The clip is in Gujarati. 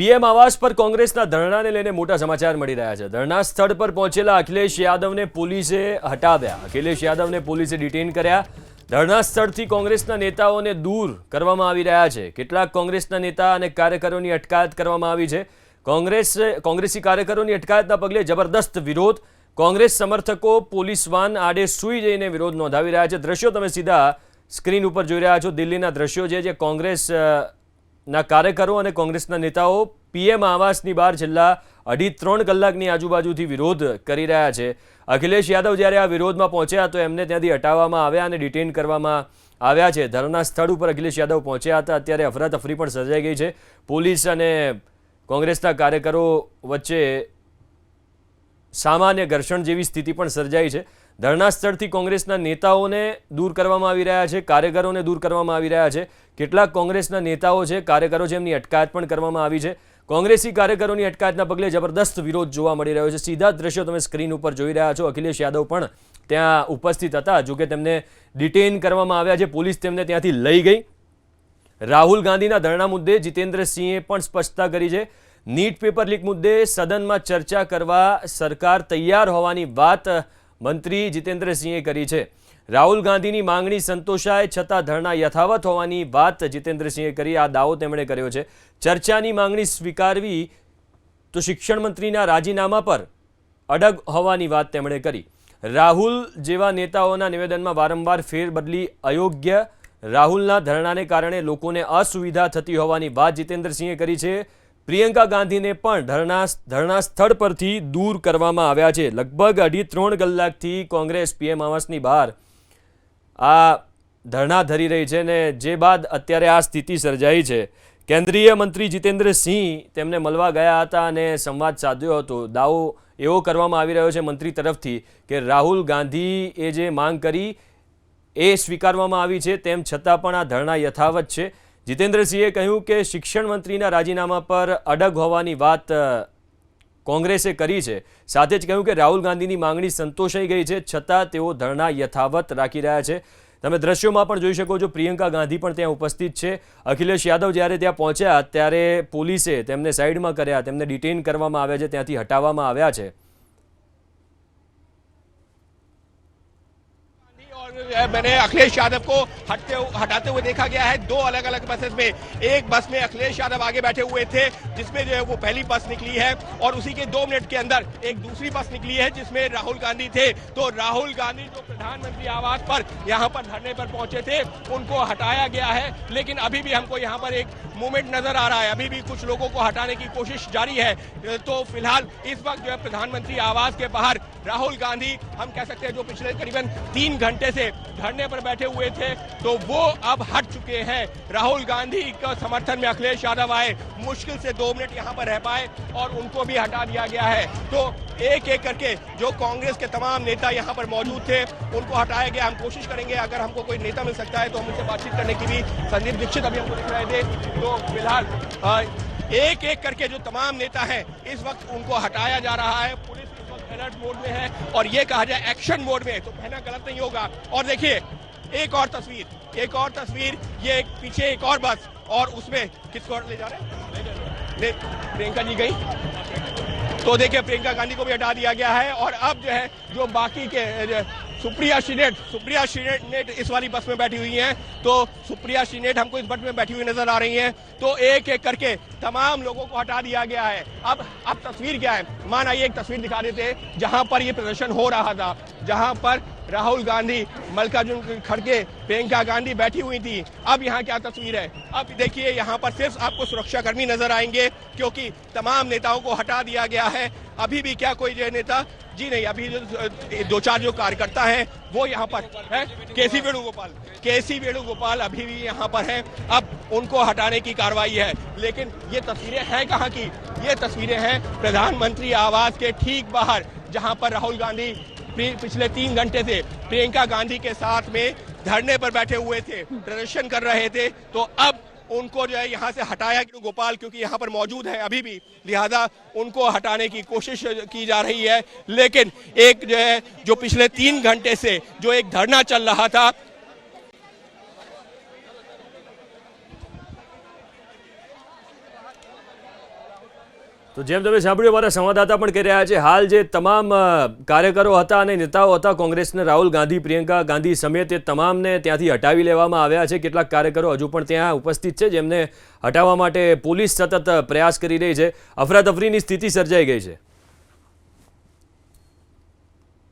પીએમ આવાસ પર કોંગ્રેસના ધરણાને લઈને મોટા સમાચાર મળી રહ્યા છે। ધરણા સ્થળ પર પહોંચેલા અખિલેશ યાદવને પોલીસે હટાવ્યા। અખિલેશ યાદવને પોલીસે ડિટેન કર્યા। ધરણા સ્થળથી કોંગ્રેસના નેતાઓને દૂર કરવામાં આવી રહ્યા છે। કેટલાક કોંગ્રેસના નેતા અને કાર્યકરોની અટકાયત કરવામાં આવી છે। કોંગ્રેસી કાર્યકરોની અટકાયતના પગલે જબરદસ્ત વિરોધ। કોંગ્રેસ સમર્થકો પોલીસ વાન આડે સૂઈ જઈને વિરોધ નોંધાવી રહ્યા છે। દ્રશ્યો તમે સીધા સ્ક્રીન ઉપર જોઈ રહ્યા છો। દિલ્હીના દ્રશ્યો છે જે કોંગ્રેસ ના કાર્યકરો અને કોંગ્રેસના નેતાઓ પીએમ આવાસની બહાર છેલ્લા 2.5-3 કલાકની આજુબાજુથી વિરોધ કરી રહ્યા છે। અખિલેશ યાદવ જ્યારે આ વિરોધમાં પહોંચ્યા તો એમને ત્યાંથી હટાવવામાં આવ્યા અને ડિટેન કરવામાં આવ્યા છે। ધરણા સ્થળ ઉપર અખિલેશ યાદવ પહોંચ્યા હતા। અત્યારે અફરાતફરી પણ સર્જાઈ ગઈ છે। પોલીસ અને કોંગ્રેસના કાર્યકરો વચ્ચે સામાન્ય ઘર્ષણ જેવી સ્થિતિ પણ સર્જાઈ છે। ધરણા સ્થળથી કોંગ્રેસના નેતાઓને દૂર કરવામાં આવી રહ્યા છે, કાર્યકરોને દૂર કરવામાં આવી રહ્યા છે। કેટલાક કોંગ્રેસના નેતાઓ છે, કાર્યકરો છે, એમની અટકાયત પણ કરવામાં આવી છે। કોંગ્રેસી કાર્યકરોની અટકાયતના પગલે જબરદસ્ત વિરોધ જોવા મળી રહ્યો છે। સીધા દ્રશ્યો તમે સ્ક્રીન ઉપર જોઈ રહ્યા છો। અખિલેશ યાદવ પણ ત્યાં ઉપસ્થિત હતા, જોકે તેમને ડિટેન કરવામાં આવ્યા છે। પોલીસ તેમને ત્યાંથી લઈ ગઈ। રાહુલ ગાંધીના ધરણા મુદ્દે જીતેન્દ્રસિંહે પણ સ્પષ્ટતા કરી છે। નીટ પેપર લીક મુદ્દે સદનમાં ચર્ચા કરવા સરકાર તૈયાર હોવાની વાત મંત્રી જીતેન્દ્રસિંહે કરી છે। રાહુલ ગાંધીની માંગણી સંતોષાય છતાં ધરણા યથાવત હોવાની વાત જીતેન્દ્રસિંહે કરી। આ દાવો તેમણે કર્યો છે। ચર્ચાની માંગણી સ્વીકારવી તો શિક્ષણ મંત્રીના રાજીનામા પર અડગ હોવાની વાત તેમણે કરી। રાહુલ જેવા નેતાઓના નિવેદનમાં વારંવાર ફેરબદલી અયોગ્ય। રાહુલના ધરણાને કારણે લોકોને અસુવિધા થતી હોવાની વાત જીતેન્દ્રસિંહે કરી છે। પ્રિયંકા ગાંધીને પણ ધરણા સ્થળ પરથી દૂર કરવામાં આવ્યા છે। લગભગ 2.5-3 કલાકથી કોંગ્રેસ પીએમ આવાસની બહાર આ ધરણા ધરી રહી છે ને જે બાદ અત્યારે આ સ્થિતિ સર્જાઈ છે। કેન્દ્રીય મંત્રી જીતેન્દ્રસિંહ તેમને મળવા ગયા હતા અને સંવાદ સાધ્યો હતો। દાવો એવો કરવામાં આવી રહ્યો છે મંત્રી તરફથી કે રાહુલ ગાંધીએ જે માંગ કરી એ સ્વીકારવામાં આવી છે, તેમ છતાં પણ આ ધરણા યથાવત છે। જીતેન્દ્રસિંહે કહ્યું કે શિક્ષણ મંત્રીના રાજીનામા પર અડગ હોવાની વાત કોંગ્રેસે કરી છે। સાથે જ કહ્યું કે રાહુલ ગાંધીની માંગણી સંતોષાઈ ગઈ છે, છતાં તેઓ ધરણા યથાવત રાખી રહ્યા છે। તમે દ્રશ્યોમાં પણ જોઈ શકો છો, પ્રિયંકા ગાંધી પણ ત્યાં ઉપસ્થિત છે। અખિલેશ યાદવ જ્યારે ત્યાં પહોંચ્યા ત્યારે પોલીસે તેમને સાઈડમાં કર્યા, તેમને ડિટેન કરવામાં આવ્યા છે, ત્યાંથી હટાવવામાં આવ્યા છે। मैंने अखिलेश यादव को हटाते हुए देखा गया है। 2 अलग अलग बसेस में, एक बस में अखिलेश यादव आगे बैठे हुए थे जिसमें जो है वो पहली बस निकली है और उसी के 2 मिनट के अंदर एक दूसरी बस निकली है जिसमें राहुल गांधी थे। तो राहुल गांधी जो प्रधानमंत्री आवास पर यहाँ पर धरने पर पहुंचे थे उनको हटाया गया है, लेकिन अभी भी हमको यहाँ पर एक मूवमेंट नजर आ रहा है। अभी भी कुछ लोगों को हटाने की कोशिश जारी है। तो फिलहाल इस वक्त जो है प्रधानमंत्री आवास के बाहर राहुल गांधी, हम कह सकते हैं जो पिछले करीबन 3 घंटे से धरने पर बैठे हुए थे, तो वो अब हट चुके हैं। राहुल गांधी के समर्थन में अखिलेश यादव आए, मुश्किल से 2 मिनट यहाँ पर रह पाए और उनको भी हटा दिया गया है। तो एक एक करके जो कांग्रेस के तमाम नेता यहाँ पर मौजूद थे उनको हटाया गया। हम कोशिश करेंगे, अगर हमको कोई नेता मिल सकता है तो हम उनसे बातचीत करने की भी। संदीप दीक्षित अभी हमको दिख रहे थे। तो फिलहाल एक एक करके जो तमाम नेता हैं इस वक्त उनको हटाया जा रहा है। पुलिस इस वक्त अलर्ट मोड में है और ये कहा जाए एक्शन मोड में, तो कहना गलत नहीं होगा। और देखिए एक और तस्वीर, ये एक पीछे एक और बस और उसमें किसको ले जा रहे हैं? प्रियंका जी गई, तो देखिए प्रियंका गांधी को भी हटा दिया गया है। और अब जो है जो बाकी के सुप्रिया श्रीनेट इस वाली बस में बैठी हुई हैं, तो सुप्रिया श्रीनेट हमको इस बस में बैठी हुई नजर आ रही हैं। तो एक एक करके तमाम लोगों को हटा दिया गया है। अब तस्वीर क्या है, मान आइए एक तस्वीर दिखा देते जहां पर ये प्रदर्शन हो रहा था, जहां पर राहुल गांधी, मल्लिकार्जुन खड़गे, प्रियंका गांधी बैठी हुई थी। अब यहाँ क्या तस्वीर है, अब देखिए यहाँ पर सिर्फ आपको सुरक्षाकर्मी नजर आएंगे क्योंकि तमाम नेताओं को हटा दिया गया है। अभी भी क्या कोई जो नेता जी नहीं, अभी जो 2-4 जो कार्यकर्ता हैं वो यहाँ पर है। केसी वेणुगोपाल अभी भी यहाँ पर हैं। अब उनको हटाने की कार्रवाई है, लेकिन ये तस्वीरें हैं कहाँ की? ये तस्वीरें हैं प्रधानमंत्री आवास के ठीक बाहर, जहाँ पर राहुल गांधी पिछले 3 घंटे से प्रियंका गांधी के साथ में धरने पर बैठे हुए थे, प्रदर्शन कर रहे थे। तो अब उनको जो है यहाँ से हटाया गोपाल, क्योंकि यहाँ पर मौजूद है अभी भी, लिहाजा उनको हटाने की कोशिश की जा रही है। लेकिन एक जो है जो पिछले 3 घंटे से जो एक धरना चल रहा था, તો જેમ તમે સાંભળ્યું, અમારા સંવાદદાતા પણ કહી રહ્યા છે, હાલ જે તમામ કાર્યકરો હતા અને નેતાઓ હતા કોંગ્રેસના, રાહુલ ગાંધી, પ્રિયંકા ગાંધી સમેત, એ તમામને ત્યાંથી હટાવી લેવામાં આવ્યા છે. કેટલાક કાર્યકરો હજુ પણ ત્યાં ઉપસ્થિત છે, જેમને હટાવવા માટે પોલીસ સતત પ્રયાસ કરી રહી છે. અફરાતફરીની સ્થિતિ સર્જાઈ ગઈ છે.